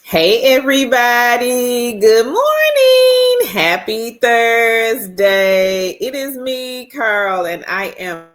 Hey everybody, good morning. Happy Thursday. It is me, Carl, and I am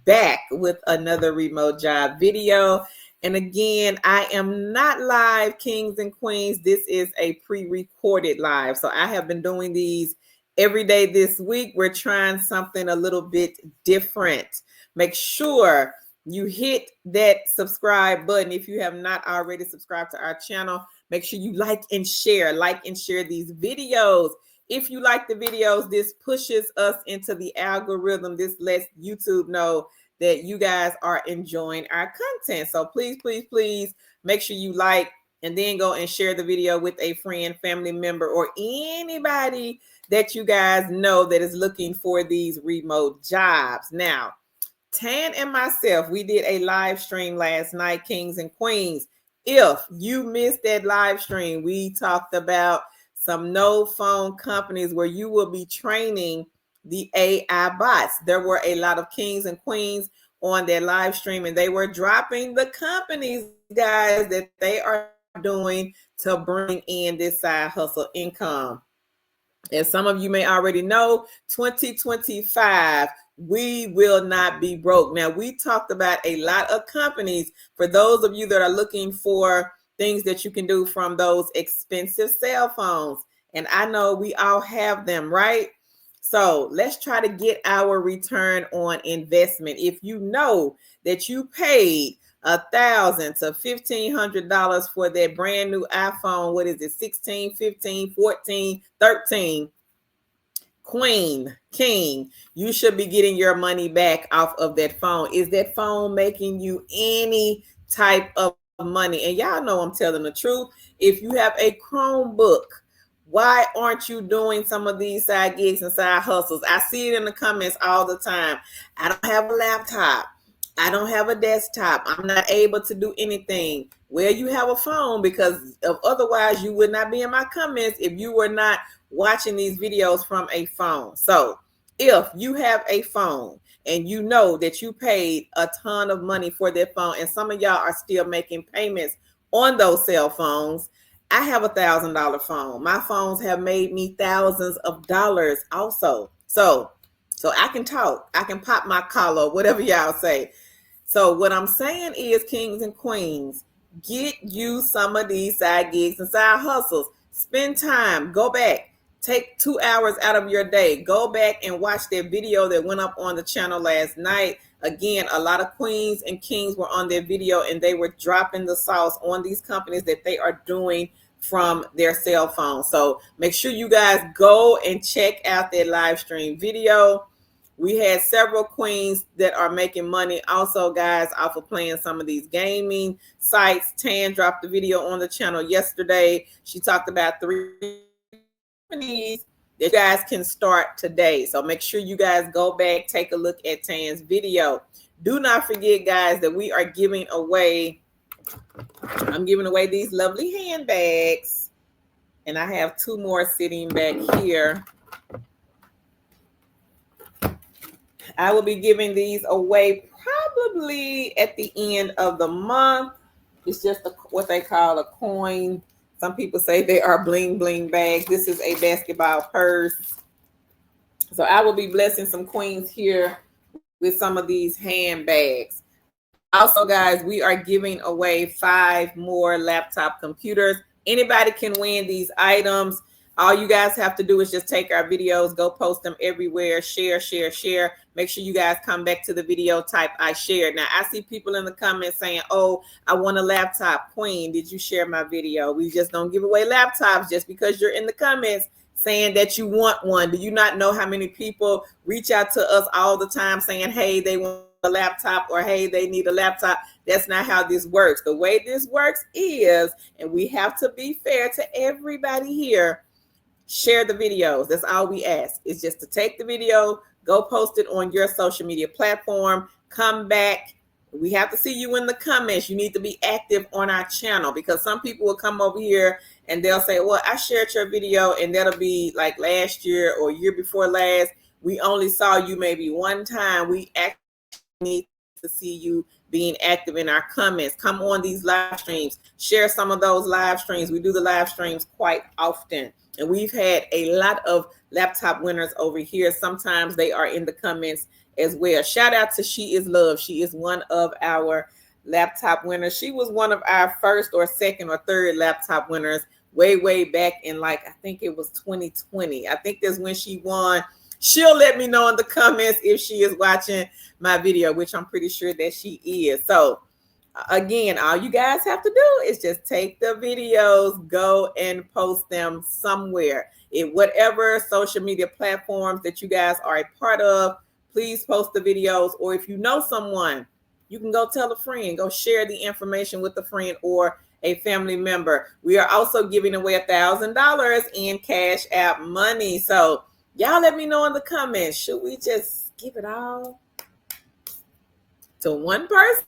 back with another remote job video. And again, I am not live, kings and queens. This is a pre-recorded live. So I have been doing these every day this week. We're trying something a little bit different. Make sure you hit that subscribe button if you have not already subscribed to our channel. Make sure you like and share these videos. If you like the videos, this pushes us into the algorithm. This lets YouTube know that you guys are enjoying our content. So please, please, please make sure you like and then go and share the video with a friend, family member, or anybody that you guys know that is looking for these remote jobs. Now, Tan and myself, we did a live stream last night, Kings and Queens. If you missed that live stream, we talked about some no phone companies where you will be training the AI bots. There were a lot of kings and queens on their live stream, and they were dropping the companies, guys, that they are doing to bring in this side hustle income. As some of you may already know, 2025, we will not be broke. Now, we talked about a lot of companies for those of you that are looking for things that you can do from those expensive cell phones. And I know we all have them, right? So let's try to get our return on investment. If you know that you paid $1,000 to $1,500 for that brand new iPhone, what is it, 16, 15, 14, 13, queen, king, you should be getting your money back off of that phone. Is that phone making you any type of money? And y'all know I'm telling the truth. If you have a Chromebook, why aren't you doing some of these side gigs and side hustles? I see it in the comments all the time. I don't have a laptop. I don't have a desktop. I'm not able to do anything. Well, you have a phone, because otherwise you would not be in my comments if you were not watching these videos from a phone. So if you have a phone and you know that you paid a ton of money for that phone, and some of y'all are still making payments on those cell phones, I have $1,000 phone. My phones have made me thousands of dollars also. So I can talk. I can pop my collar, whatever y'all say. So what I'm saying is, kings and queens, get you some of these side gigs and side hustles. Spend time. Go back. Take 2 hours out of your day. Go back and watch that video that went up on the channel last night. Again, a lot of queens and kings were on their video, and they were dropping the sauce on these companies that they are doing from their cell phone. So make sure you guys go and check out that live stream video. We had several queens that are making money also, guys, off of playing some of these gaming sites. Tan dropped the video on the channel yesterday. She talked about 3 companies that you guys can start today. So make sure you guys go back, take a look at Tan's video. Do not forget, guys, that we are giving away, I'm giving away these lovely handbags. And I have 2 more sitting back here. I will be giving these away probably at the end of the month. It's just what they call a coin. Some people say they are bling bling bags. This is a basketball purse. So I will be blessing some queens here with some of these handbags. Also, guys, we are giving away 5 more laptop computers. Anybody can win these items. All you guys have to do is just take our videos, go post them everywhere, share, share, share. Make sure you guys come back to the video, type I shared. Now, I see people in the comments saying, oh, I want a laptop. Queen, did you share my video? We just don't give away laptops just because you're in the comments saying that you want one. Do you not know how many people reach out to us all the time saying, hey, they want a laptop, or hey, they need a laptop? That's not how this works. The way this works is, and we have to be fair to everybody here, share the videos. That's all we ask. It's just to take the video, go post it on your social media platform, come back. We have to see you in the comments. You need to be active on our channel, because some people will come over here and they'll say, well, I shared your video, and that'll be like last year or year before last. We only saw you maybe one time. We actually need to see you being active in our comments. Come on these live streams. Share some of those live streams. We do the live streams quite often. And we've had a lot of laptop winners over here. Sometimes they are in the comments as well. Shout out to She Is Love. She is one of our laptop winners. She was one of our first or second or third laptop winners way back in, like, I think it was 2020. I think that's when she won. She'll let me know in the comments if she is watching my video, which I'm pretty sure that she is. So again, all you guys have to do is just take the videos, go and post them somewhere. In whatever social media platforms that you guys are a part of, please post the videos. Or if you know someone, you can go tell a friend, go share the information with a friend or a family member. We are also giving away $1,000 in Cash App money. So y'all let me know in the comments, should we just give it all to one person?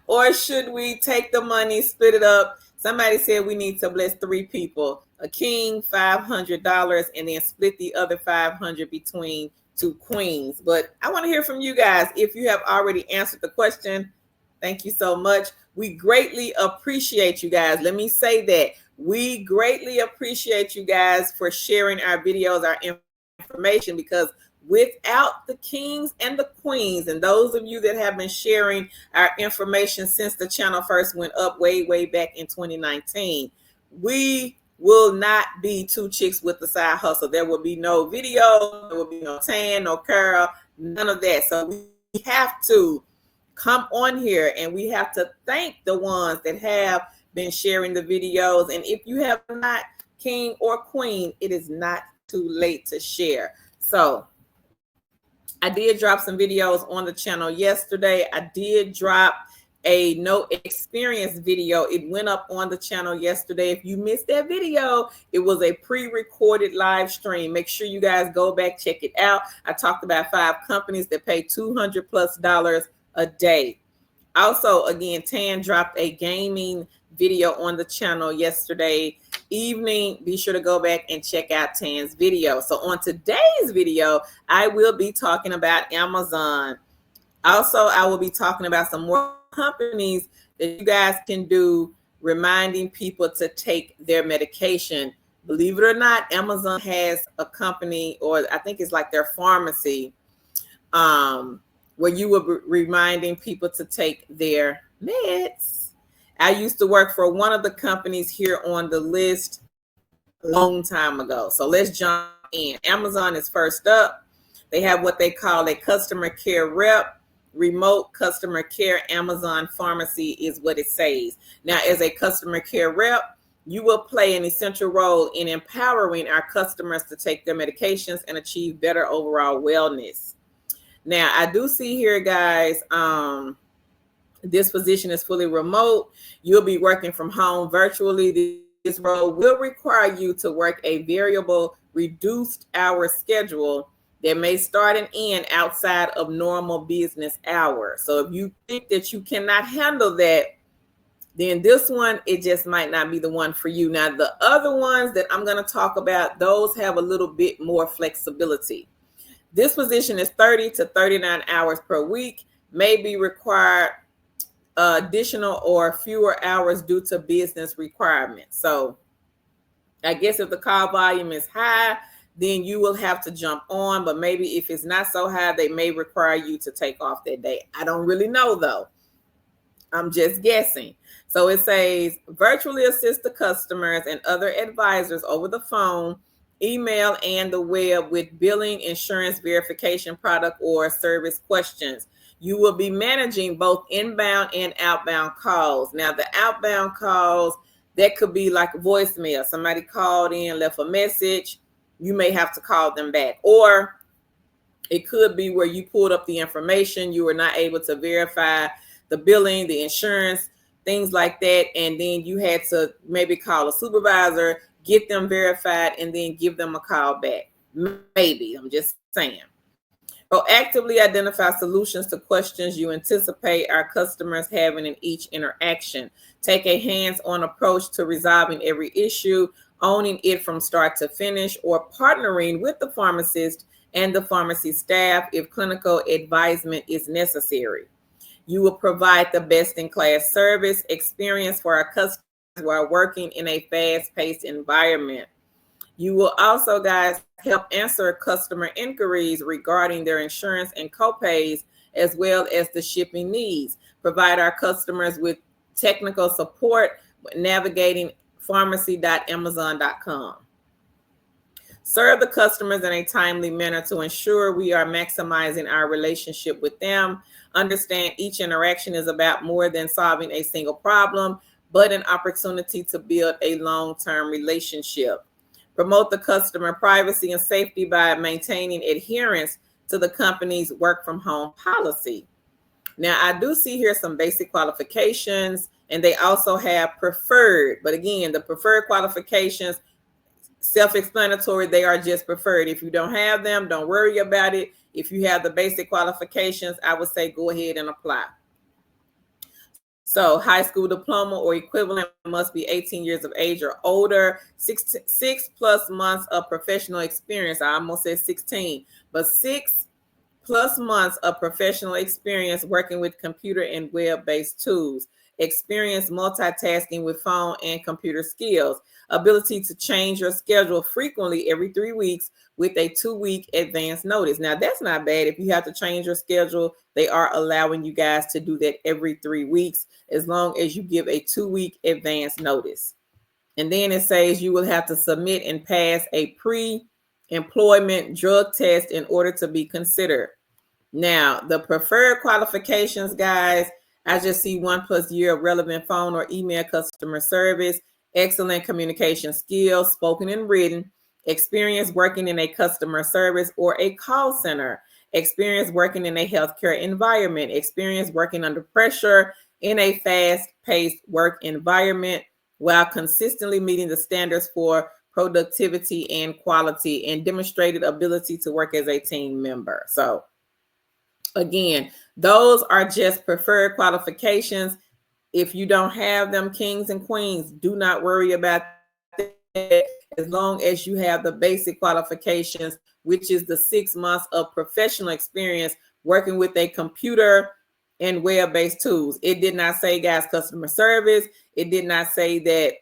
Or should we take the money, split it up? Somebody said we need to bless 3 people, a king, $500, and then split the other $500 between 2 queens. But I want to hear from you guys. If you have already answered the question, thank you so much. We greatly appreciate you guys. Let me say that. We greatly appreciate you guys for sharing our videos, our information, because without the kings and the queens, and those of you that have been sharing our information since the channel first went up way back in 2019, we will not be 2 chicks with the side hustle. There will be no video, there will be no Tan, no Carol, none of that. So we have to come on here and we have to thank the ones that have been sharing the videos. And if you have not, king or queen, it is not too late to share. So I did drop some videos on the channel yesterday. I did drop a no experience video. It went up on the channel yesterday. If you missed that video, it was a pre-recorded live stream. Make sure you guys go back, check it out. I talked about 5 companies that pay $200+ a day. Also, again, Tan dropped a gaming video on the channel yesterday evening. Be sure to go back and check out Tan's video. So on today's video, I will be talking about Amazon. Also, I will be talking about some more companies that you guys can do, reminding people to take their medication. Believe it or not, Amazon has a company, or I think it's like their pharmacy, where you will be reminding people to take their meds. I used to work for one of the companies here on the list a long time ago. So let's jump in. Amazon is first up. They have what they call a customer care rep, remote customer care. Amazon pharmacy is what it says. Now, as a customer care rep, you will play an essential role in empowering our customers to take their medications and achieve better overall wellness. Now, I do see here, guys, this position is fully remote. You'll be working from home virtually. This role will require you to work a variable, reduced hour schedule that may start and end outside of normal business hours. So if you think that you cannot handle that, then this one, it just might not be the one for you. Now, the other ones that I'm going to talk about, those have a little bit more flexibility. This position is 30 to 39 hours per week, may be required additional or fewer hours due to business requirements. So I guess if the call volume is high, then you will have to jump on. But maybe if it's not so high, they may require you to take off that day. I don't really know, though. I'm just guessing. So it says virtually assist the customers and other advisors over the phone, email, and the web with billing, insurance verification, product or service questions. You will be managing both inbound and outbound calls. Now, the outbound calls, that could be like a voicemail. Somebody called in, left a message. You may have to call them back. Or it could be where you pulled up the information. You were not able to verify the billing, the insurance, things like that. And then you had to maybe call a supervisor, get them verified, and then give them a call back. Maybe, I'm just saying. Proactively identify solutions to questions you anticipate our customers having in each interaction. Take a hands-on approach to resolving every issue, owning it from start to finish, or partnering with the pharmacist and the pharmacy staff if clinical advisement is necessary. You will provide the best-in-class service experience for our customers while working in a fast-paced environment. You will also, guys, help answer customer inquiries regarding their insurance and copays, as well as the shipping needs. Provide our customers with technical support navigating pharmacy.amazon.com. Serve the customers in a timely manner to ensure we are maximizing our relationship with them. Understand each interaction is about more than solving a single problem, but an opportunity to build a long-term relationship. Promote the customer privacy and safety by maintaining adherence to the company's work from home policy. Now, I do see here some basic qualifications, and they also have preferred. But again, the preferred qualifications, self-explanatory, they are just preferred. If you don't have them, don't worry about it. If you have the basic qualifications, I would say go ahead and apply. So high school diploma or equivalent must be 18 years of age or older, 6+ months of professional experience. I almost said 16, but 6+ months of professional experience working with computer and web-based tools, experience multitasking with phone and computer skills, ability to change your schedule frequently every 3 weeks with a 2-week advance notice. Now, that's not bad. If you have to change your schedule, they are allowing you guys to do that every 3 weeks, as long as you give a 2-week advance notice. And then it says you will have to submit and pass a pre-employment drug test in order to be considered. Now, the preferred qualifications, guys, I just see 1+ year of relevant phone or email customer service, excellent communication skills, spoken and written, experience working in a customer service or a call center, experience working in a healthcare environment, experience working under pressure in a fast-paced work environment while consistently meeting the standards for productivity and quality, and demonstrated ability to work as a team member. So again, those are just preferred qualifications. If you don't have them, kings and queens, do not worry about that, as long as you have the basic qualifications, which is the 6 months of professional experience working with a computer and web-based tools. It did not say, guys, customer service. It did not say that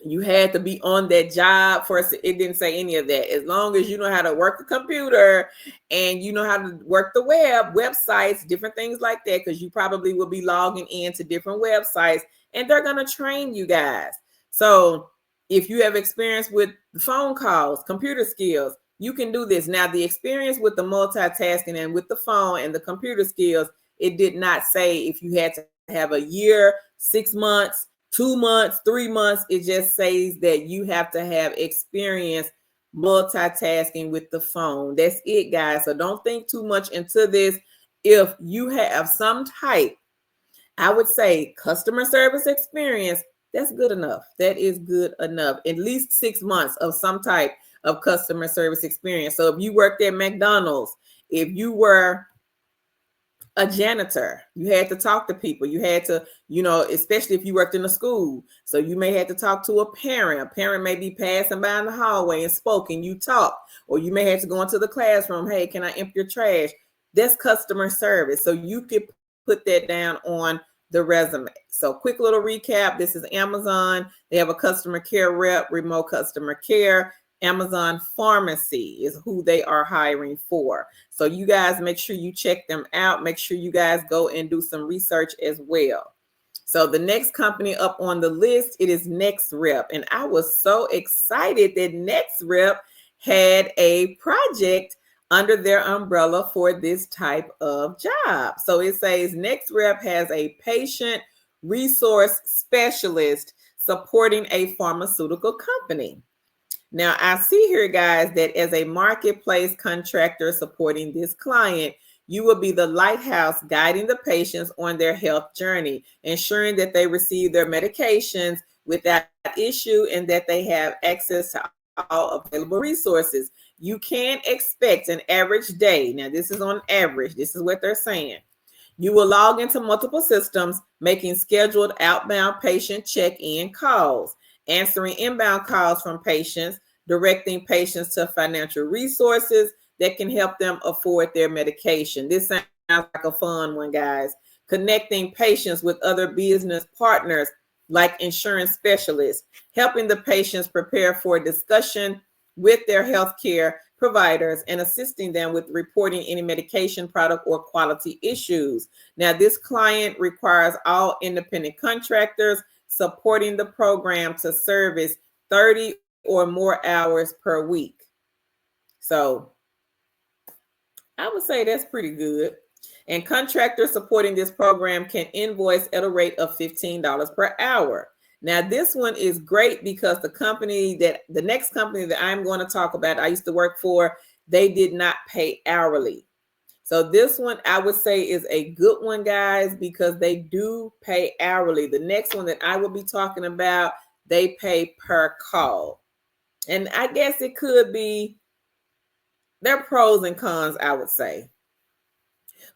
you had to be on that job for us. It didn't say any of that. As long as you know how to work the computer and you know how to work the websites, different things like that, because you probably will be logging into different websites and they're going to train you guys. So if you have experience with the phone calls, computer skills, you can do this. Now, the experience with the multitasking and with the phone and the computer skills, it did not say if you had to have a year, 6 months, 2 months, 3 months. It just says that you have to have experience multitasking with the phone. That's it, guys. So don't think too much into this. If you have some type, I would say, customer service experience, that's good enough. That is good enough. At least 6 months of some type of customer service experience. So if you worked at McDonald's, if you were a janitor, you had to talk to people. You had to, especially if you worked in a school. So you may have to talk to a parent. A parent may be passing by in the hallway and spoke and you talk. Or you may have to go into the classroom. Hey, can I empty your trash? That's customer service. So you could put that down on the resume. So quick little recap. This is Amazon. They have a customer care rep, remote customer care. Amazon Pharmacy is who they are hiring for. So you guys make sure you check them out. Make sure you guys go and do some research as well. So the next company up on the list, it is NextRep. And I was so excited that NextRep had a project under their umbrella for this type of job. So it says NextRep has a patient resource specialist supporting a pharmaceutical company. Now, I see here, guys, that as a marketplace contractor supporting this client, you will be the lighthouse guiding the patients on their health journey, ensuring that they receive their medications without issue and that they have access to all available resources. You can expect an average day. Now, this is on average. This is what they're saying. You will log into multiple systems, making scheduled outbound patient check-in calls, answering inbound calls from patients, directing patients to financial resources that can help them afford their medication. This sounds like a fun one, guys. connecting patients with other business partners like insurance specialists, helping the patients prepare for a discussion with their healthcare providers, and assisting them with reporting any medication, product, or quality issues. Now, this client requires all independent contractors supporting the program to service 30 or more hours per week. So I would say that's pretty good. And contractors supporting this program can invoice at a rate of $15 per hour. Now, this one is great because the next company that I'm going to talk about, I used to work for, they did not pay hourly. So this one I would say is a good one, guys, because they do pay hourly. The next one that I will be talking about, they pay per call. And I guess it could be, there are pros and cons, I would say.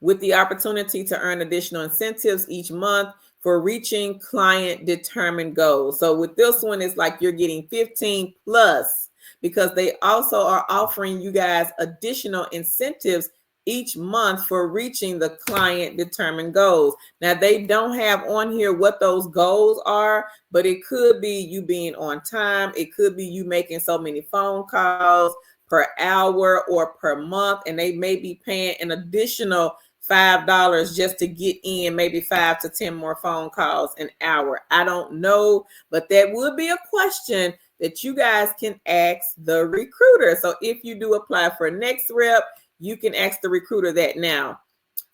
With the opportunity to earn additional incentives each month for reaching client determined goals. So with this one, it's like you're getting 15 plus, because they also are offering you guys additional incentives each month for reaching the client determined goals. Now, they don't have on here what those goals are, but it could be you being on time. It could be you making so many phone calls per hour or per month, and they may be paying an additional $5 just to get in maybe 5 to 10 more phone calls an hour. I don't know, but that would be a question that you guys can ask the recruiter. So if you do apply for Next Rep, you can ask the recruiter that. Now,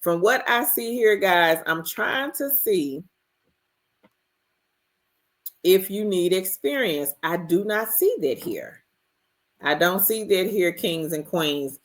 from what I see here, guys, I'm trying to see if you need experience. I do not see that here. I don't see that here, kings and queens.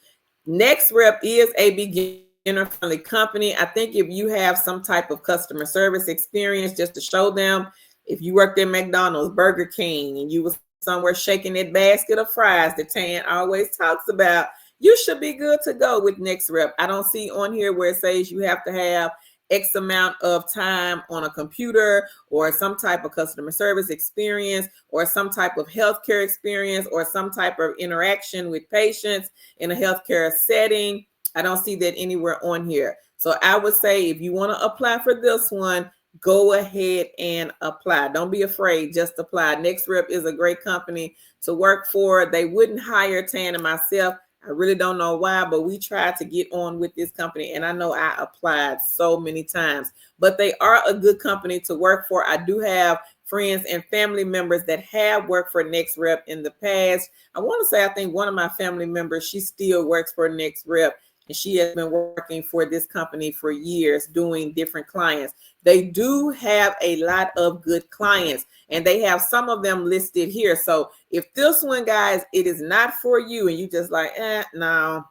Next Rep is a beginner-friendly company. I think if you have some type of customer service experience, just to show them, if you worked at McDonald's, Burger King, and you was somewhere shaking that basket of fries that Tan always talks about, you should be good to go with Next Rep. I don't see on here where it says you have to have X amount of time on a computer or some type of customer service experience or some type of healthcare experience or some type of interaction with patients in a healthcare setting. I don't see that anywhere on here. So I would say if you want to apply for this one, go ahead and apply. Don't be afraid, just apply. Next Rep is a great company to work for. They wouldn't hire Tan and myself. I really don't know why, but we tried to get on with this company, and I know I applied so many times. But they are a good company to work for. I do have friends and family members that have worked for Next Rep in the past. I want to say, I think one of my family members, she still works for Next Rep, and she has been working for this company for years doing different clients. They do have a lot of good clients, and they have some of them listed here. So if this one, guys, it is not for you and you just like, no,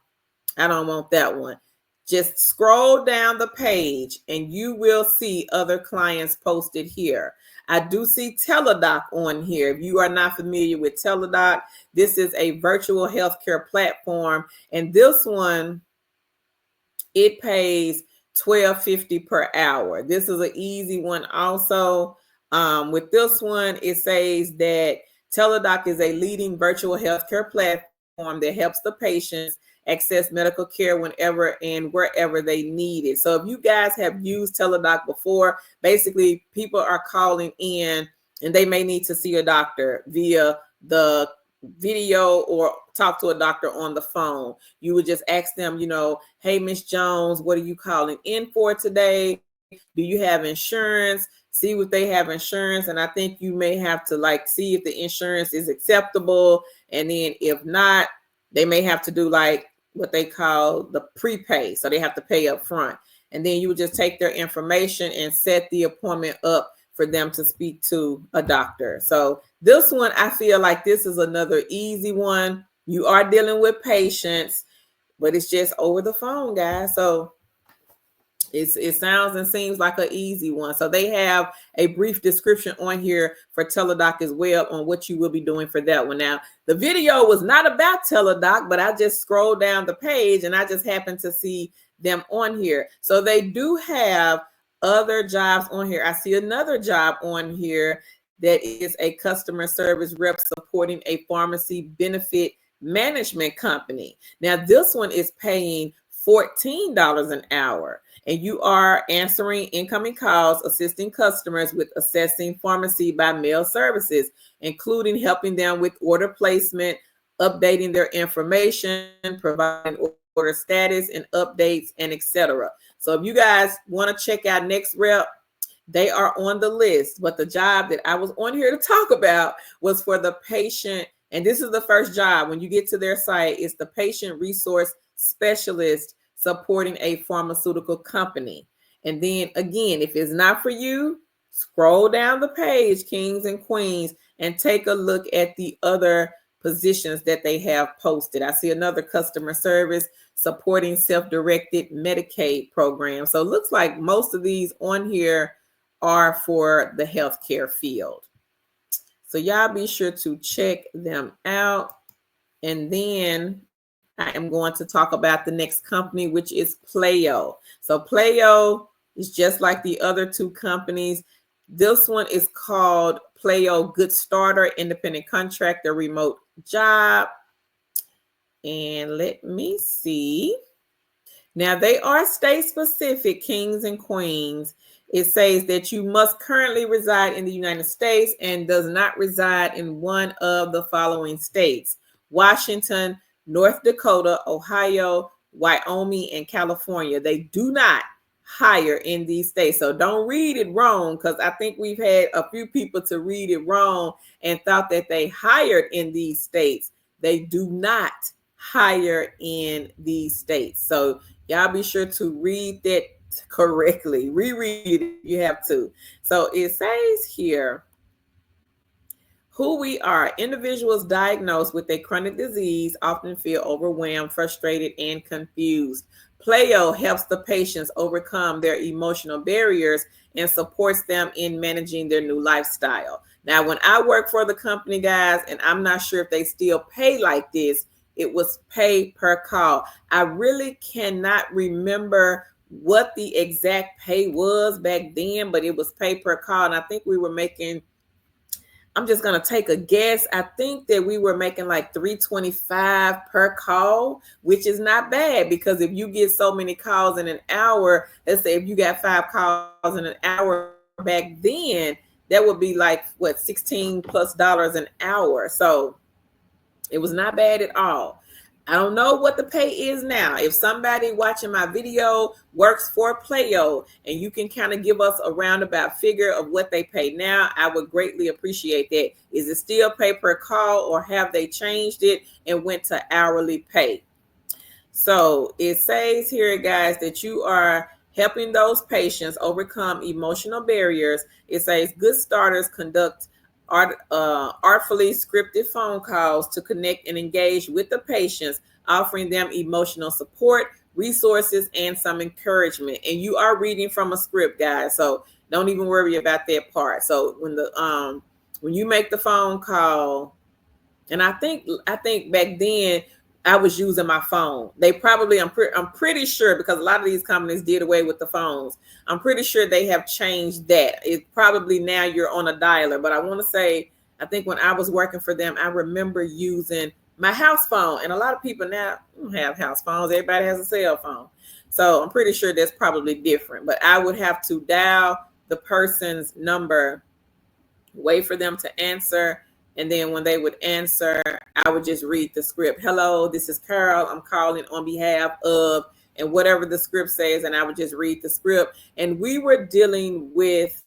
I don't want that one, just scroll down the page and you will see other clients posted here. I do see TeleDoc on here. If you are not familiar with TeleDoc, this is a virtual healthcare platform, and this one, it pays $12.50 per hour. This is an easy one also. With this one, it says that TeleDoc is a leading virtual healthcare platform that helps the patients access medical care whenever and wherever they need it. So if you guys have used TeleDoc before, basically people are calling in and they may need to see a doctor via the video or talk to a doctor on the phone. You would just ask them, hey, Miss Jones, what are you calling in for today? Do you have insurance? See if they have insurance. And I think you may have to see if the insurance is acceptable. And then if not, they may have to do what they call the prepay. So they have to pay up front. And then you would just take their information and set the appointment up for them to speak to a doctor. So this one, I feel like this is another easy one. You are dealing with patients, but it's just over the phone, guys. So it sounds and seems like an easy one. So they have a brief description on here for TeleDoc as well on what you will be doing for that one. Now, the video was not about TeleDoc, but I just scrolled down the page and I just happened to see them on here. So they do have other jobs on here. I see another job on here that is a customer service rep supporting a pharmacy benefit management company. Now, this one is paying $14 an hour. And you are answering incoming calls, assisting customers with assessing pharmacy by mail services, including helping them with order placement, updating their information, providing order status and updates, and etc. So if you guys want to check out Next Rep, they are on the list. But the job that I was on here to talk about was for the patient. And this is the first job. When you get to their site, it's the patient resource specialist supporting a pharmaceutical company. And then again, if it's not for you, scroll down the page, kings and queens, and take a look at the other positions that they have posted. I see another customer service supporting self-directed Medicaid program. So it looks like most of these on here are for the healthcare field. So y'all be sure to check them out. And then I am going to talk about the next company, which is Playo. So Playo is just like the other two companies. This one is called Playo Good Starter, Independent Contractor, Remote Job. And let me see. Now they are state specific, kings and queens. It says that you must currently reside in the United States and does not reside in one of the following states: Washington, North Dakota, Ohio, Wyoming, and California. They do not hire in these states. So don't read it wrong, because I think we've had a few people to read it wrong and thought that they hired in these states. They do not hire in these states. So y'all be sure to read that correctly. Reread it if you have to. So it says here, who we are. Individuals diagnosed with a chronic disease often feel overwhelmed, frustrated, and confused. Playo helps the patients overcome their emotional barriers and supports them in managing their new lifestyle. Now, when I work for the company, guys, and I'm not sure if they still pay like this, it was pay per call. I really cannot remember what the exact pay was back then, but it was pay per call. And I think we were making, I'm just going to take a guess, I think that we were making like $3.25 per call, which is not bad, because if you get so many calls in an hour, let's say if you got 5 calls in an hour back then, that would be like what, $16+ an hour. So it was not bad at all. I don't know what the pay is now. If somebody watching my video works for Playo and you can kind of give us a roundabout figure of what they pay now, I would greatly appreciate that. Is it still pay per call, or have they changed it and went to hourly pay? So it says here, guys, that you are helping those patients overcome emotional barriers. It says good starters conduct artfully scripted phone calls to connect and engage with the patients, offering them emotional support, resources, and some encouragement. And you are reading from a script, guys, so don't even worry about that part. So when you make the phone call, and I think back then I was using my phone. They probably, I'm pretty sure, because a lot of these companies did away with the phones. I'm pretty sure they have changed that. It's probably now you're on a dialer, but I want to say, I think when I was working for them, I remember using my house phone. And a lot of people now don't have house phones. Everybody has a cell phone. So I'm pretty sure that's probably different, but I would have to dial the person's number, wait for them to answer. And then when they would answer, I would just read the script. Hello, this is Carol. I'm calling on behalf of, and whatever the script says, and I would just read the script. And we were dealing with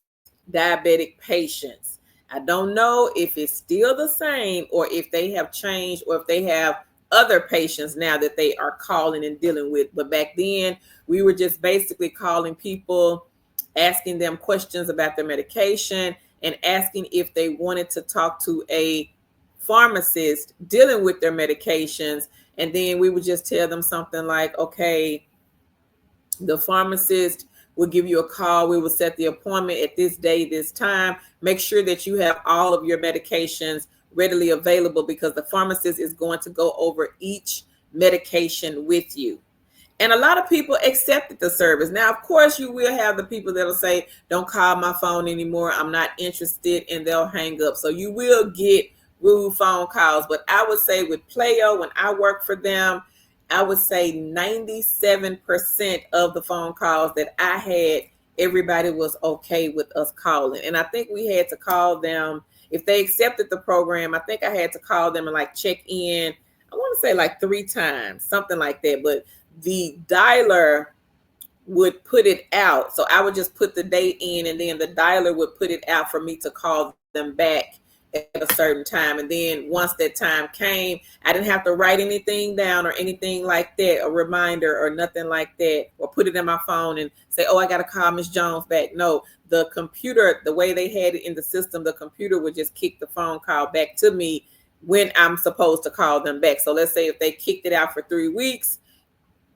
diabetic patients. I don't know if it's still the same, or if they have changed, or if they have other patients now that they are calling and dealing with. But back then, we were just basically calling people, asking them questions about their medication, and asking if they wanted to talk to a pharmacist dealing with their medications. And then we would just tell them something like, okay, the pharmacist will give you a call. We will set the appointment at this day, this time. Make sure that you have all of your medications readily available, because the pharmacist is going to go over each medication with you. And a lot of people accepted the service. Now, of course, you will have the people that'll say, don't call my phone anymore, I'm not interested, and they'll hang up. So you will get rude phone calls. But I would say with Playo, when I worked for them, I would say 97% of the phone calls that I had, everybody was okay with us calling. And I think we had to call them if they accepted the program. I think I had to call them and like check in. I want to say like 3 times, something like that. But the dialer would put it out. So I would just put the date in, and then the dialer would put it out for me to call them back at a certain time. And then once that time came, I didn't have to write anything down or anything like that, a reminder or nothing like that, or put it in my phone and say, oh, I got to call Miss Jones back. No, the computer, the way they had it in the system, the computer would just kick the phone call back to me when I'm supposed to call them back. So let's say if they kicked it out for 3 weeks,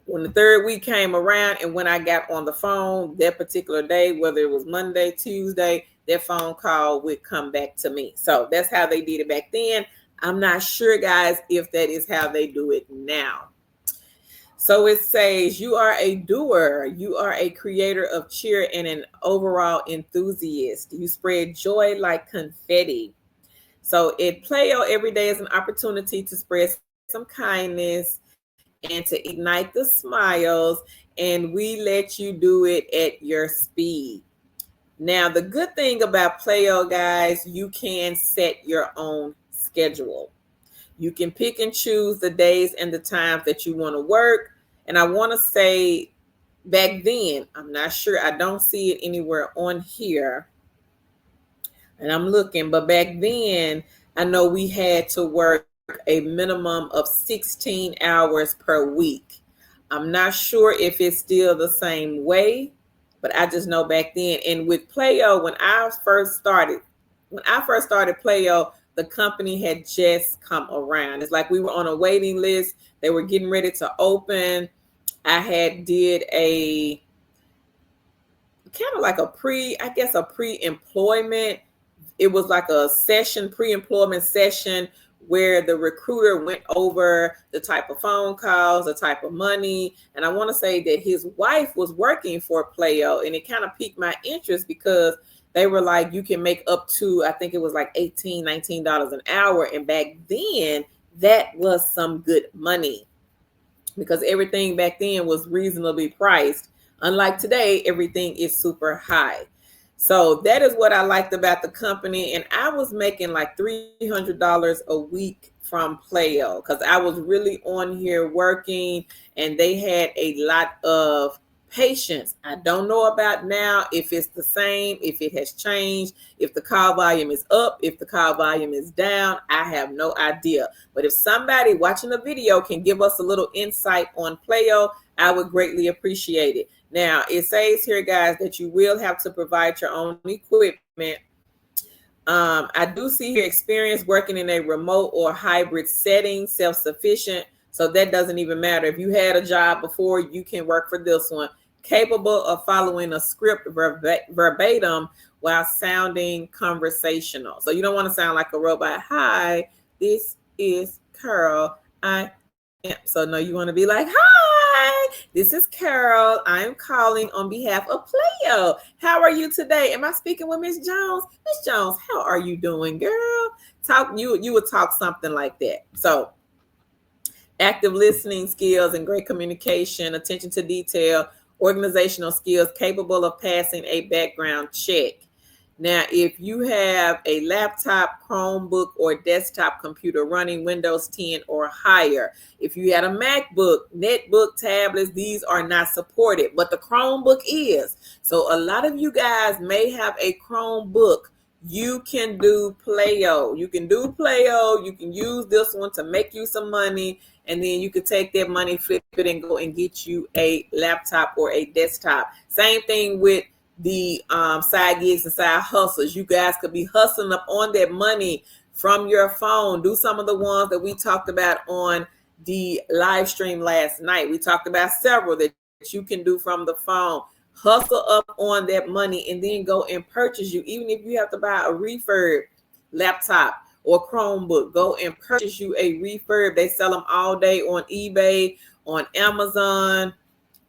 when the 3rd week came around and when I got on the phone that particular day, whether it was Monday, Tuesday, that phone call would come back to me. So that's how they did it back then. I'm not sure, guys, if that is how they do it now. So it says, you are a doer. You are a creator of cheer and an overall enthusiast. You spread joy like confetti. So at Playo, every day is an opportunity to spread some kindness and to ignite the smiles, and we let you do it at your speed. Now, the good thing about Playo, guys, you can set your own schedule. You can pick and choose the days and the times that you want to work. And I want to say back then, I'm not sure, I don't see it anywhere on here. And I'm looking, but back then, I know we had to work a minimum of 16 hours per week. I'm not sure if it's still the same way, but I just know back then. And with Playo, when I first started Playo, the company had just come around. It's like we were on a waiting list. They were getting ready to open. I had did a kind of like a pre-employment. It was like a session, pre-employment session, where the recruiter went over the type of phone calls, the type of money. And I want to say that his wife was working for Playo, and it kind of piqued my interest because they were like, you can make up to, I think it was like $18, $19 an hour. And back then, that was some good money because everything back then was reasonably priced. Unlike today, everything is super high. So that is what I liked about the company. And I was making like $300 a week from Playo because I was really on here working, and they had a lot of patience. I don't know about now if it's the same, if it has changed, if the call volume is up, if the call volume is down. I have no idea. But if somebody watching the video can give us a little insight on Playo, I would greatly appreciate it. Now, it says here, guys, that you will have to provide your own equipment. I do see here experience working in a remote or hybrid setting, self-sufficient. So that doesn't even matter. If you had a job before, you can work for this one. Capable of following a script verbatim while sounding conversational. So you don't want to sound like a robot. Hi, this is Carol. So no, you want to be like, hi, this is Carol. I'm calling on behalf of Playo. How are you today? Am I speaking with Miss Jones? Miss Jones, how are you doing, girl? You would talk something like that. So active listening skills and great communication, attention to detail, organizational skills, capable of passing a background check. Now, if you have a laptop, Chromebook, or desktop computer running Windows 10 or higher, if you had a MacBook, netbook, tablets, these are not supported, but the Chromebook is. So a lot of you guys may have a Chromebook. You can do Playo. You can do Playo. You can use this one to make you some money, and then you could take that money, flip it, and go and get you a laptop or a desktop. Same thing with the side gigs and side hustles. You guys could be hustling up on that money from your phone. Do some of the ones that we talked about on the live stream last night. We talked about several that you can do from the phone. Hustle up on that money and then go and purchase you. Even if you have to buy a refurb laptop or Chromebook, go and purchase you a refurb. They sell them all day on eBay, on Amazon.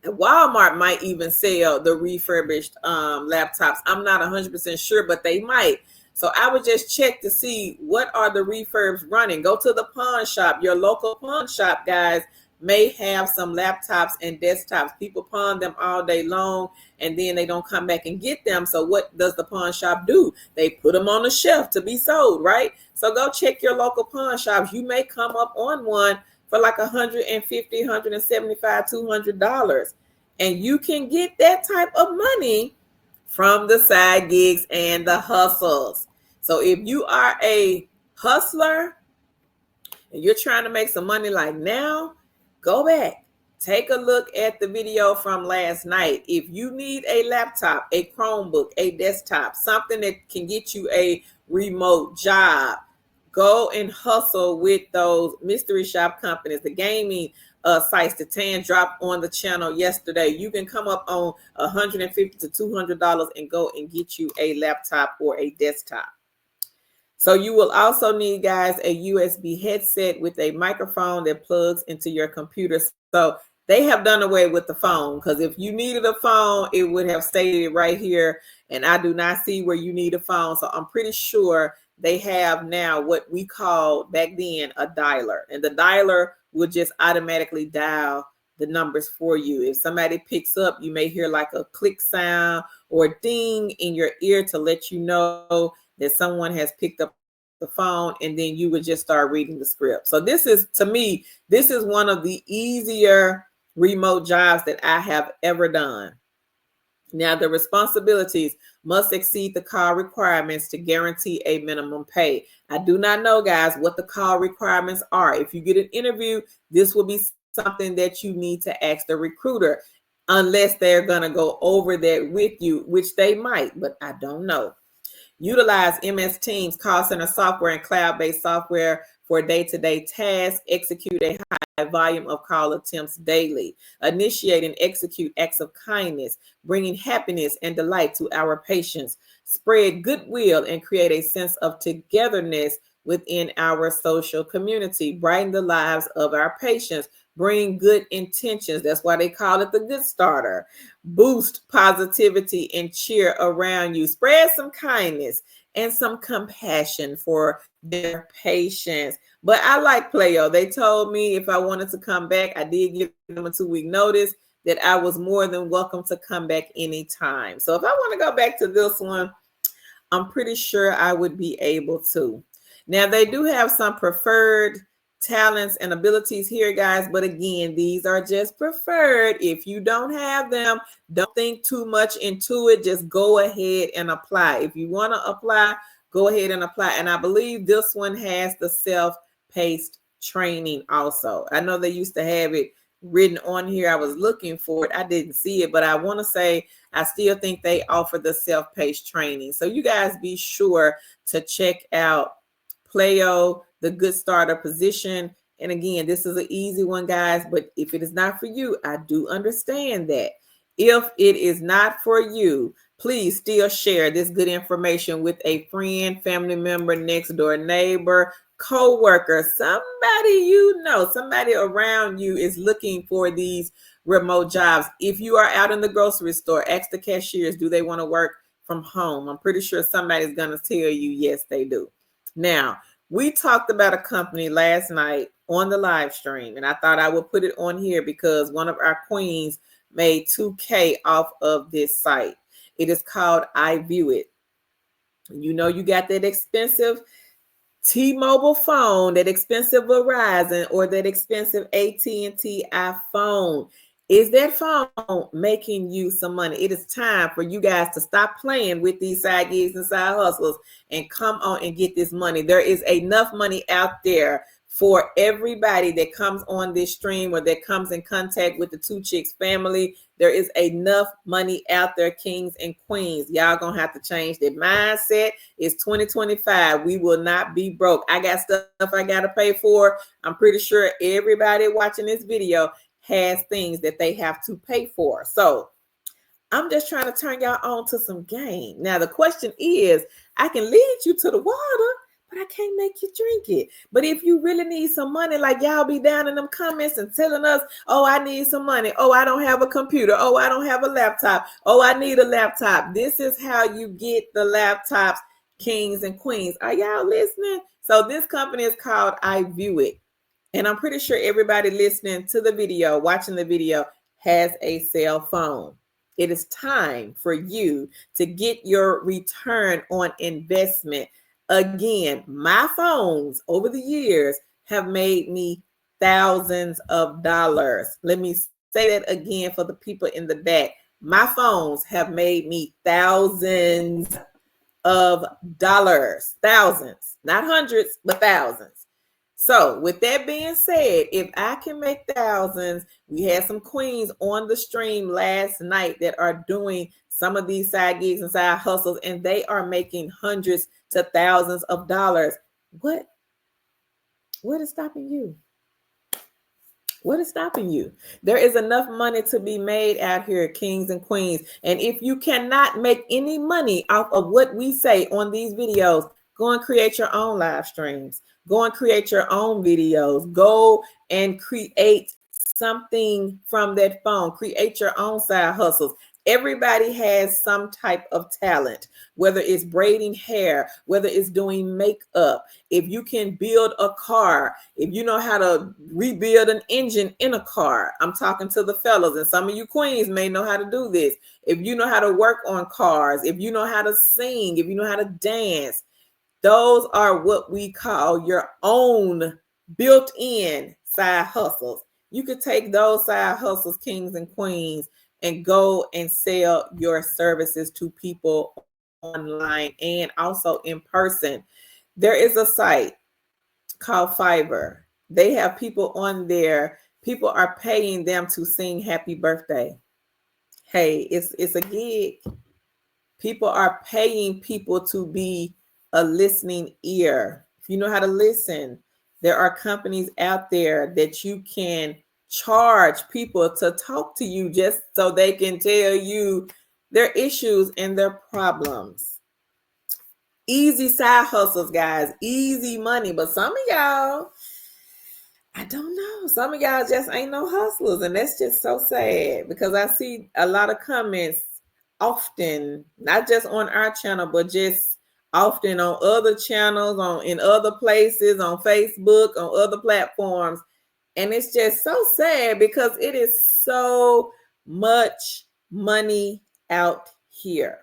Walmart might even sell the refurbished laptops. I'm not 100% sure, but they might. So I would just check to see what are the refurbs running. Go to the pawn shop, your local pawn shop, guys. may have some laptops and desktops. People pawn them all day long and then they don't come back and get them. So what does the pawn shop do? They put them on the shelf to be sold, right? So go check your local pawn shops. You may come up on one for like $150, $175, $200. And you can get that type of money from the side gigs and the hustles. So if you are a hustler and you're trying to make some money like now, go back. Take a look at the video from last night. If you need a laptop, a Chromebook, a desktop, something that can get you a remote job, go and hustle with those mystery shop companies, the gaming sites that Tan dropped on the channel yesterday. You can come up on $150 to $200 and go and get you a laptop or a desktop. So you will also need, guys, a USB headset with a microphone that plugs into your computer. So they have done away with the phone, because if you needed a phone, it would have stated right here. And I do not see where you need a phone. So I'm pretty sure they have now what we called back then a dialer. And the dialer would just automatically dial the numbers for you. If somebody picks up, you may hear like a click sound or ding in your ear to let you know that someone has picked up the phone, and then you would just start reading the script. So this is, to me, this is one of the easier remote jobs that I have ever done. Now, the responsibilities must exceed the call requirements to guarantee a minimum pay. I do not know, guys, what the call requirements are. If you get an interview, this will be something that you need to ask the recruiter, unless they're going to go over that with you, which they might, but I don't know. Utilize MS Teams, call center software, and cloud-based software for day-to-day tasks. Execute a high volume of call attempts daily. Initiate and execute acts of kindness, bringing happiness and delight to our patients. Spread goodwill and create a sense of togetherness within our social community. Brighten the lives of our patients. Bring good intentions. That's why they call it the good starter. Boost positivity and cheer around you. Spread some kindness and some compassion for their patients. But I like Playo. They told me if I wanted to come back, I did give them a 2-week notice, that I was more than welcome to come back anytime. So if I want to go back to this one, I'm pretty sure I would be able to. Now, they do have some preferred talents and abilities here, guys, but again, these are just preferred. If you don't have them, don't think too much into it. Just go ahead and apply. If you want to apply, go ahead and apply. And I believe this one has the self-paced training also. I know they used to have it written on here. I was looking for it. I didn't see it, but I want to say I still think they offer the self-paced training. So you guys be sure to check out Playo, the good starter position. And again, this is an easy one, guys, but if it is not for you, I do understand that. If it is not for you, please still share this good information with a friend, family member, next door neighbor, co-worker, somebody you know, somebody around you is looking for these remote jobs. If you are out in the grocery store, ask the cashiers, do they want to work from home? I'm pretty sure somebody's going to tell you, yes, they do. Now, we talked about a company last night on the live stream, and I thought I would put it on here because one of our queens made $2K off of this site. It is called iViewIt. You know, you got that expensive T-Mobile phone, that expensive Verizon, or that expensive AT&T iPhone. Is that phone making you some money? It is time for you guys to stop playing with these side gigs and side hustles and come on and get this money. There is enough money out there for everybody that comes on this stream or that comes in contact with the Two Chicks family. There is enough money out there, kings and queens. Y'all gonna have to change that mindset. It's 2025. We will not be broke. I got stuff I gotta pay for. I'm pretty sure everybody watching this video has things that they have to pay for. So I'm just trying to turn y'all on to some game. Now, the question is, I can lead you to the water, but I can't make you drink it. But if you really need some money, like y'all be down in them comments and telling us, oh, I need some money. Oh, I don't have a computer. Oh, I don't have a laptop. Oh, I need a laptop. This is how you get the laptops, kings and queens. Are y'all listening? So this company is called iViewIt. And I'm pretty sure everybody listening to the video, watching the video, has a cell phone. It is time for you to get your return on investment. Again, my phones over the years have made me thousands of dollars. Let me say that again for the people in the back. My phones have made me thousands of dollars, thousands, not hundreds, but thousands. So with that being said, if I can make thousands, we had some queens on the stream last night that are doing some of these side gigs and side hustles, and they are making hundreds to thousands of dollars. What is stopping you? What is stopping you? There is enough money to be made out here, kings and queens. And if you cannot make any money off of what we say on these videos, go and create your own live streams. Go and create your own videos. Go and create something from that phone. Create your own side hustles. Everybody has some type of talent, whether it's braiding hair, whether it's doing makeup. If you can build a car, if you know how to rebuild an engine in a car, I'm talking to the fellas, and some of you queens may know how to do this. If you know how to work on cars, if you know how to sing, if you know how to dance, those are what we call your own built-in side hustles. You could take those side hustles, kings and queens, and go and sell your services to people online and also in person. There is a site called Fiverr. They have people on there. People are paying them to sing happy birthday. Hey, it's a gig. People are paying people to be a listening ear. If you know how to listen, there are companies out there that you can charge people to talk to you just so they can tell you their issues and their problems. Easy side hustles, guys. Easy money. But some of y'all, I don't know. Some of y'all just ain't no hustlers. And that's just so sad because I see a lot of comments often, not just on our channel, but just often on other channels, in other places, on Facebook, on other platforms. And it's just so sad because it is so much money out here.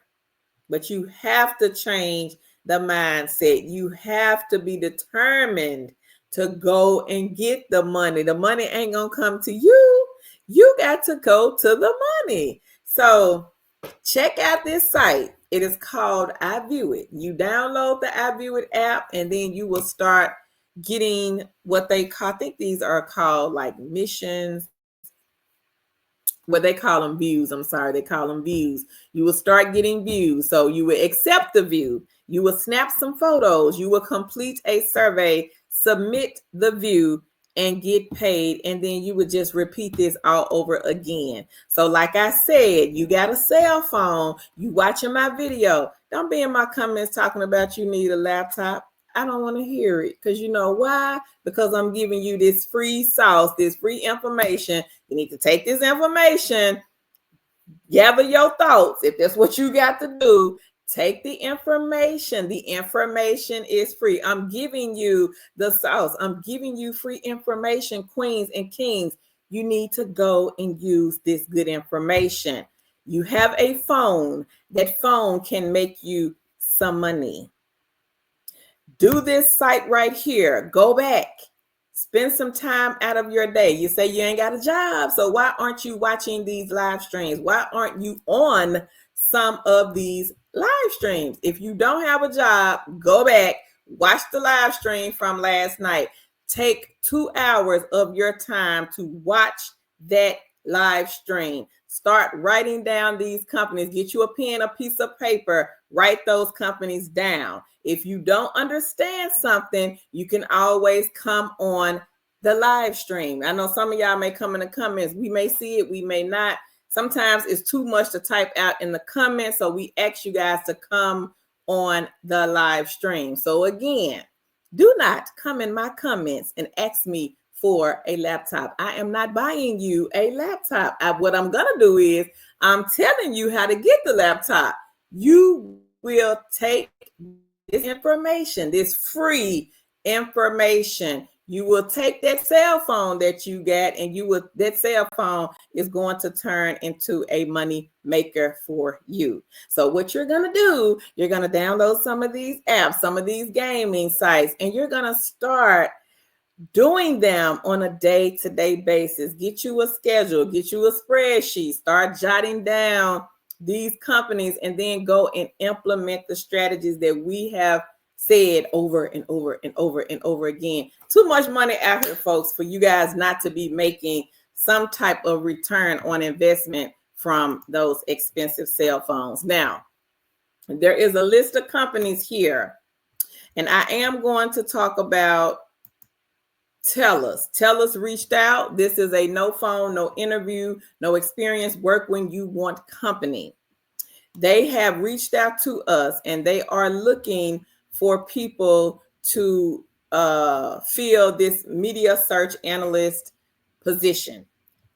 But you have to change the mindset. You have to be determined to go and get the money. The money ain't going to come to you. You got to go to the money. So check out this site. It is called I View It. You download the I View It app, and then you will start getting what they call, I think these are called like missions. What they call them views. I'm sorry, they call them views. You will start getting views. So you will accept the view. You will snap some photos. You will complete a survey, submit the view, and get paid. And then you would just repeat this all over again. So like I said, you got a cell phone. You watching my video. Don't be in my comments talking about you need a laptop. I don't want to hear it because you know why? Because I'm giving you this free sauce, this free information. You need to take this information, gather your thoughts. If that's what you got to do, take the information. The information is free. I'm giving you the sauce. I'm giving you free information, queens and kings. You need to go and use this good information. You have a phone. That phone can make you some money. Do this site right here. Go back. Spend some time out of your day. You say you ain't got a job. So why aren't you watching these live streams? Why aren't you on some of these live streams? If you don't have a job, go back. Watch the live stream from last night. Take 2 hours of your time to watch that live stream. Start writing down these companies. Get you a pen, a piece of paper. Write those companies down. If you don't understand something, you can always come on the live stream. I know some of y'all may come in the comments. We may see it, we may not. Sometimes it's too much to type out in the comments, so we ask you guys to come on the live stream. So again, do not come in my comments and ask me for a laptop. I am not buying you a laptop. What I'm going to do is I'm telling you how to get the laptop. You will take this information, this free information. You will take that cell phone that you got, and that cell phone is going to turn into a money maker for you. So what you're going to do, you're going to download some of these apps, some of these gaming sites, and you're going to start doing them on a day-to-day basis. Get you a schedule, get you a spreadsheet, start jotting down these companies, and then go and implement the strategies that we have said over and over and over and over again. Too much money out here, folks, for you guys not to be making some type of return on investment from those expensive cell phones. Now, there is a list of companies here, and I am going to talk about TELUS. TELUS reached out. This is a no phone, no interview, no experience, work when you want company. They have reached out to us, and they are looking for people to fill this media search analyst position.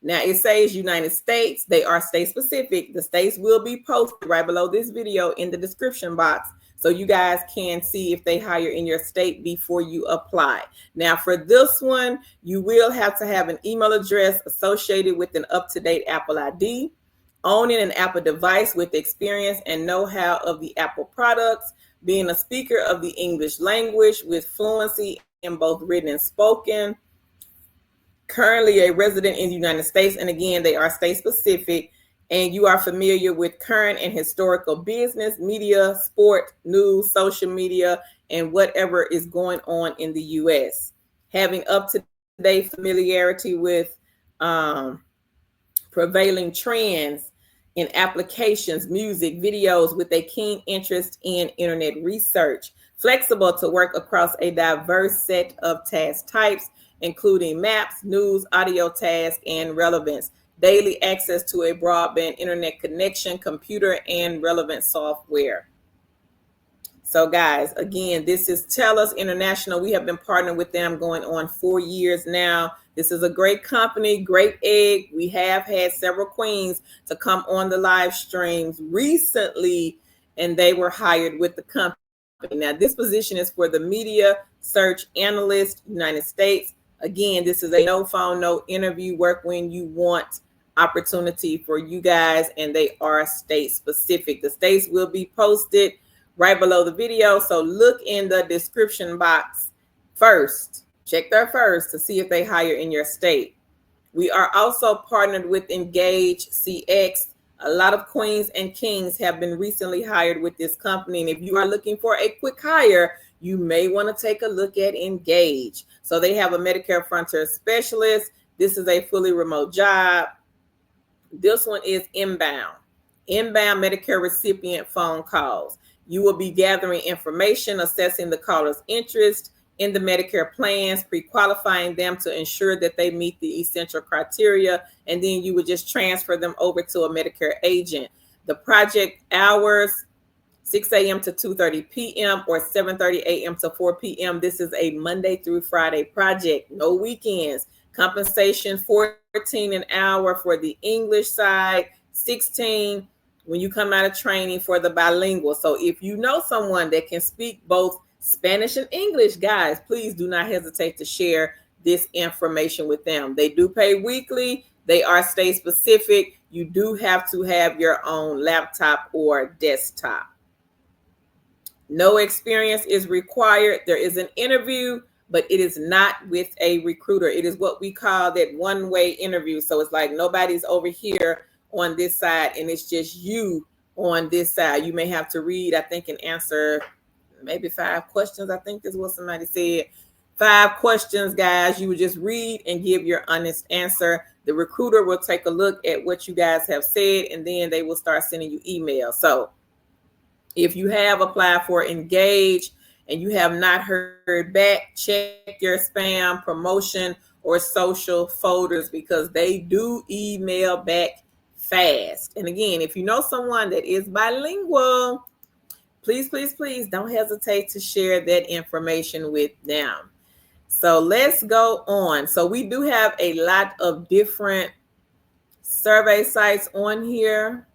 Now it says United States. They are state specific. The states will be posted right below this video in the description box, so you guys can see if they hire in your state before you apply. Now for this one, you will have to have an email address associated with an up-to-date Apple ID, owning an Apple device with experience and know-how of the Apple products, being a speaker of the English language with fluency in both written and spoken, currently a resident in the United States, and again, they are state specific, and you are familiar with current and historical business, media, sport, news, social media, and whatever is going on in the U.S. Having up-to-date familiarity with prevailing trends in applications, music, videos, with a keen interest in internet research. Flexible to work across a diverse set of task types, including maps, news, audio tasks, and relevance. Daily access to a broadband internet connection, computer, and relevant software. So guys, again, this is TELUS International. We have been partnering with them going on 4 years now. This is a great company, great egg. We have had several queens to come on the live streams recently, and they were hired with the company. Now, this position is for the media search analyst, United States. Again, this is a no phone, no interview, work when you want opportunity for you guys, and they are state specific. The states will be posted right below the video, so look in the description box first. Check there first to see if they hire in your state. We are also partnered with Engage CX. A lot of queens and kings have been recently hired with this company, and if you are looking for a quick hire, you may want to take a look at Engage. So they have a Medicare frontier specialist. This is a fully remote job. This one is inbound Medicare recipient phone calls. You will be gathering information, assessing the caller's interest in the Medicare plans, pre-qualifying them to ensure that they meet the essential criteria, and then you would just transfer them over to a Medicare agent. The project hours, 6 a.m. to 2:30 p.m. or 7:30 a.m. to 4 p.m. This is a Monday through Friday project, no weekends. Compensation, $14 an hour for the English side, $16 when you come out of training for the bilingual. So if you know someone that can speak both Spanish and English, guys, please do not hesitate to share this information with them. They do pay weekly. They are state specific. You do have to have your own laptop or desktop. No experience is required. There is an interview, but it is not with a recruiter. It is what we call that one-way interview. So it's like nobody's over here on this side, and it's just you on this side. You may have to read, I think, and answer maybe 5 questions. I think is what somebody said. 5 questions, guys. You would just read and give your honest answer. The recruiter will take a look at what you guys have said, and then they will start sending you emails. So if you have applied for Engage and you have not heard back, check your spam, promotion, or social folders, because they do email back fast. And again, if you know someone that is bilingual, please, please, please don't hesitate to share that information with them. So let's go on. So we do have a lot of different survey sites on here.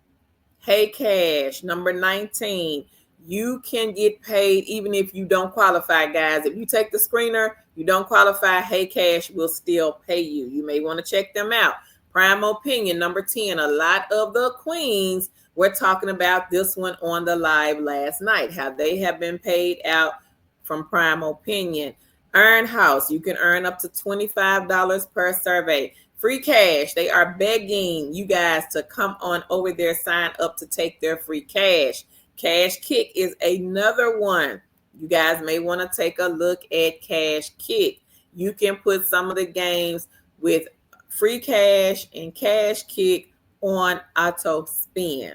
Hey Cash, number 19. you can get paid even if you don't qualify, guys. If you take the screener, you don't qualify, Hey Cash will still pay you. You may want to check them out. Prime Opinion, number 10. A lot of the queens were talking about this one on the live last night, how they have been paid out from Prime Opinion. Earn House, you can earn up to $25 per survey. Free Cash, they are begging you guys to come on over there, sign up to take their free cash. Cash Kick is another one. You guys may want to take a look at Cash Kick. You can put some of the games with Free Cash and Cash Kick on auto spin.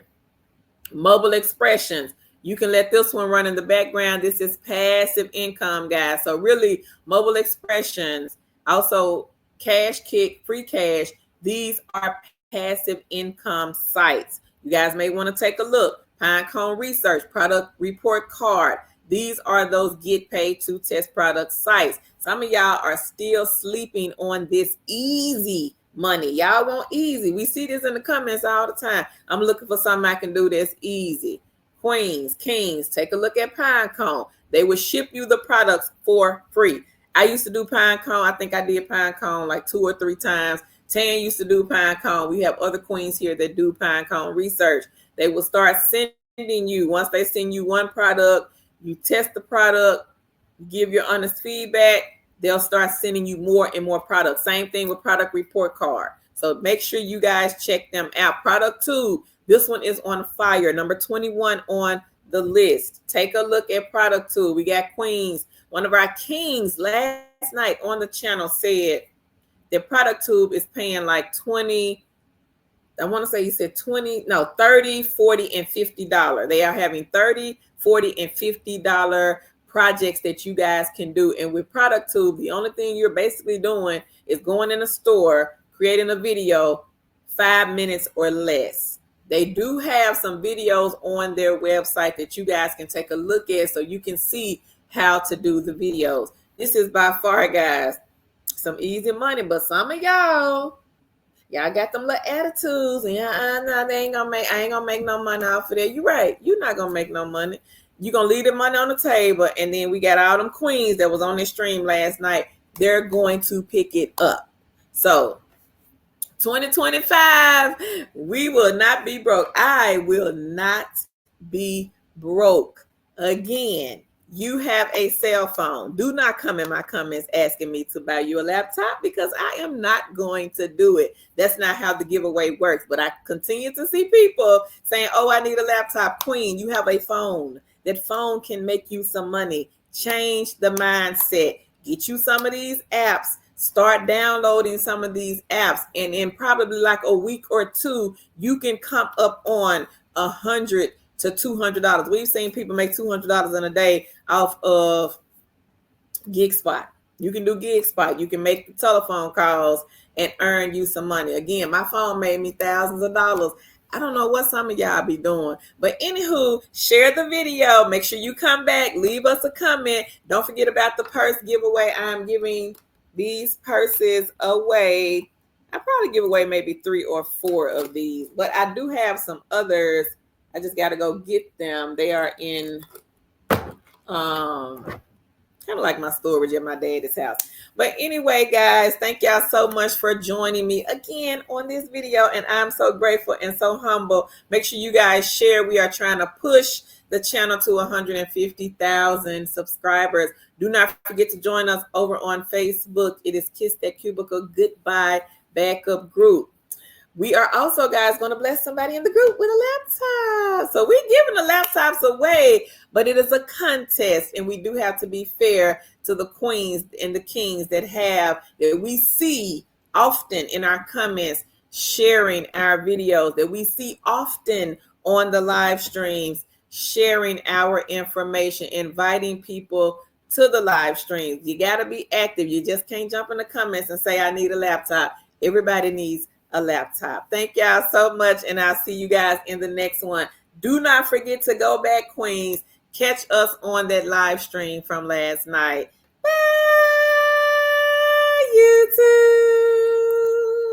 Mobile Expressions, you can let this one run in the background. This is passive income, guys. So really, Mobile Expressions, also Cash Kick, Free Cash, these are passive income sites. You guys may want to take a look. Pinecone Research, Product Report Card. These are those get paid to test product sites. Some of y'all are still sleeping on this easy money. Y'all want easy. We see this in the comments all the time. I'm looking for something I can do that's easy. Queens, Kings, take a look at Pinecone. They will ship you the products for free. I used to do Pinecone. I think I did Pinecone like 2 or 3 times. Tan used to do Pinecone. We have other queens here that do Pinecone Research. They will start sending you, once they send you one product, you test the product, give your honest feedback, they'll start sending you more and more products. Same thing with Product Report Card. So make sure you guys check them out. Product Tube, this one is on fire. Number 21 on the list. Take a look at Product Tube. We got Queens. One of our kings last night on the channel said that Product Tube is paying like 20, I want to say he said 20, no, 30, 40, and $50. They are having 30, 40, and $50 projects that you guys can do. And with Product Tube, the only thing you're basically doing is going in a store, creating a video, 5 minutes or less. They do have some videos on their website that you guys can take a look at so you can see how to do the videos. This is by far, guys, some easy money, but some of y'all got them little attitudes, and nah, I ain't gonna make no money off of that. You're right. You're not gonna make no money. You're gonna leave the money on the table, and then we got all them queens that was on this stream last night. They're going to pick it up. So 2025, we will not be broke. I will not be broke again. You have a cell phone. Do not come in my comments asking me to buy you a laptop, because I am not going to do it. That's not how the giveaway works. But I continue to see people saying, oh, I need a laptop. Queen, you have a phone. That phone can make you some money. Change the mindset. Get you some of these apps. Start downloading some of these apps. And in probably like a week or 2, you can come up on $100 to $200. We've seen people make $200 in a day off of GigSpot. You can do GigSpot. You can make the telephone calls and earn you some money. Again, my phone made me thousands of dollars. I don't know what some of y'all be doing. But anywho, share the video. Make sure you come back. Leave us a comment. Don't forget about the purse giveaway. I'm giving these purses away. I probably give away maybe 3 or 4 of these. But I do have some others. I just got to go get them. They are in kind of like my storage at my daddy's house. But anyway, guys, thank y'all so much for joining me again on this video. And I'm so grateful and so humble. Make sure you guys share. We are trying to push the channel to 150,000 subscribers. Do not forget to join us over on Facebook. It is Kiss That Cubicle Goodbye Backup Group. We are also, guys, going to bless somebody in the group with a laptop. So we're giving the laptops away, but it is a contest, and we do have to be fair to the queens and the kings that we see often in our comments, sharing our videos, that we see often on the live streams, sharing our information, inviting people to the live streams. You got to be active. You just can't jump in the comments and say, I need a laptop. Everybody needs a laptop. Thank y'all so much, and I'll see you guys in the next one. Do not forget to go back, queens. Catch us on that live stream from last night. Bye, YouTube.